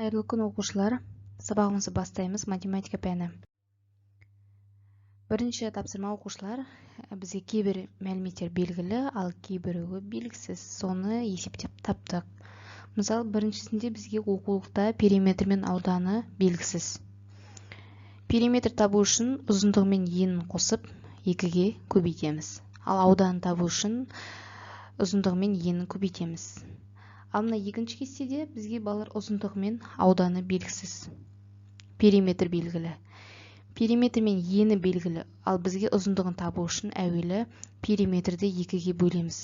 Қайырлы күн оқушылар. Сабағымызды бастаймыз. Математика пәні. Бірінші тапсырма оқушылар. Бізге кейбір мәліметтер белгілі, ал кейбіреуі белгісіз. Соны есептеп таптық. Мысалы, біріншісінде бізге оқулықта периметр мен ауданы белгісіз. Периметр табу үшін ұзындығы мен енін қосып 2-ге көбейтеміз. Ал ауданын табу үшін ұзындығы мен енін көбейтеміз. Ал мына екінші кестеде бізге балалар ұзындығы мен ауданы белгісіз. Периметр белгілі. Периметр мен ені белгілі. Ал бізге ұзындығын табу үшін әуелі периметрді 2-ге бөлеміз.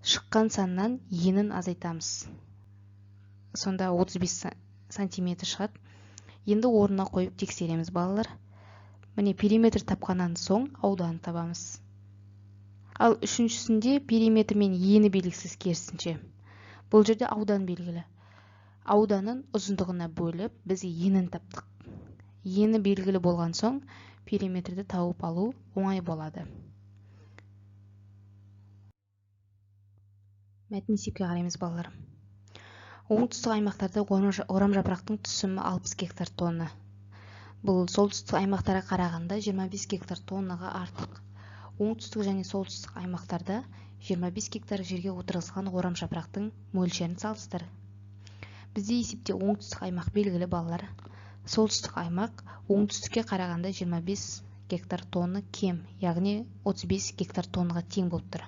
Шыққан саннан енін азайтамыз. Сонда 35 сантиметр шығады. Енді орнына қойып тексереміз балалар. Міне периметр тапқаннан соң ауданы табамыз. Ал үшіншісінде периметр мен ені белгісіз керісінше. Бұл жерде аудан белгілі. Ауданын ұзындығына бөліп, біз енін таптық. Ені белгілі болған соң, периметрді тауып алу оңай болады. Мәтін есепке қараймыз балалар. Оңтүстік аймақтарда орамжапырақтың түсімі 60 гектар тонна. Бұл солтүстік аймақтарға қарағанда 25 гектар тоннаға артық. Оңтүстік және солтүстік аймақтарда 25 гектар жерге отырғызылған орамжапырақтың мөлшерін салыстыр. Бізде есепте оңтүстік аймақ белгілі балалар. Солтүстік аймақ оңтүстікке қарағанда 25 гектар тонна кем, яғни 35 гектар тоннаға тең болып тұр.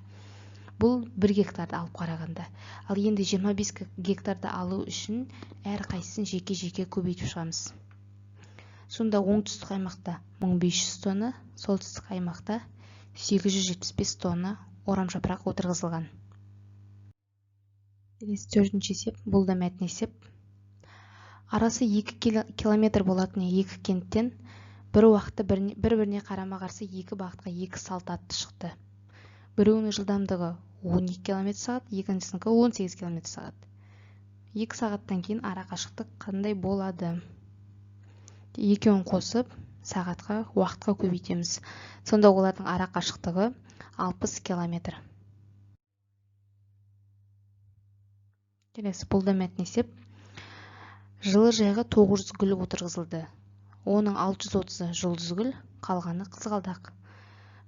Бұл 1 гектарды алып қарағанда. Ал енді 25 гектарды алу үшін әр қайсысын жеке-жеке көбейтіп шығамыз. Сонда оңтүстік аймақта 1500 тонна, солтүстік аймақта 875 тонна орамжапырақ отырғызылған. Төртінші есеп, бұл да мәтін есеп. Арасы 2 километр болатын 2 кенттен бір уақытта бір-біріне қарама-қарсы 2 бағытқа 2 салт атты шықты. Біреуінің жылдамдығы 12 км сағат, екіншісінікі 18 км сағат. 2 сағаттан кейін ара қашықтық қандай болады? Екеуін қосып, сағатқа, уақытқа көбейтеміз. Сонда олардың ара қашықтығы 60 км. Келесі, бұл да мәтін есеп. Жылы жайға 900 гүл отырғызылды. Оның 630-ы жұлдыз гүл, қалғаны қызғалдақ.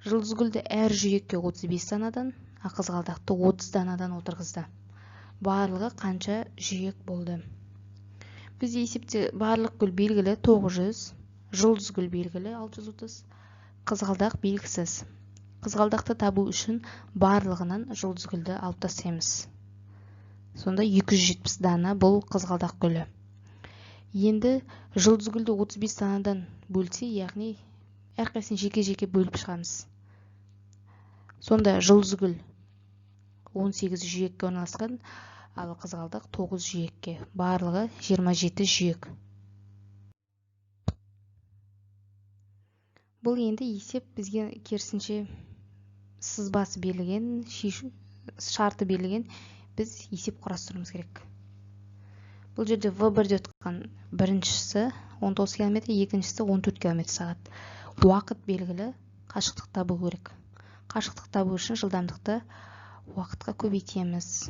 Жұлдыз гүлді әр жиекке 35 данадан, қызғалдақты 30 данадан отырғызды. Барлығы қанша жиек болды? Біз есепте барлық гүл белгілі 900, жұлдыз гүл белгілі 630, қызғалдақ белгісіз. Қызғалдақты табу үшін барлығынан жұлдыз гүлді алып тастаймыз. Сонда 270 дана бұл қызғалдақ гүлі. Енді жұлдыз гүлді 35 данадан бөлсе, яғни әрқайсысын жеке-жеке бөліп шығамыз. Сонда жұлдыз гүл 18 жиекке орналасқан, ал қызғалдақ 9 жиекке. Барлығы 27 жиек. Бұл енді есеп бізге керісінше сызбасы берілген, шарты берілген, біз есеп құрастыруымыз керек. Бұл жерде В1-де өткен біріншісі 19 км, екіншісі 14 км сағат. Уақыт белгілі, қашықтық табу керек. Қашықтық табу үшін жылдамдықты уақытқа көбейтеміз.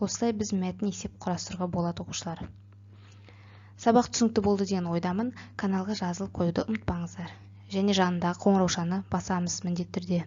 Осылай біз мәтін есеп құрастыруға болады оқушылар. Сабақ түсінікті болды деген ойдамын. Каналға жазылып қоюды ұмытпаңыздар. Және жанындағы қоңыраушаны басамыз міндетті түрде.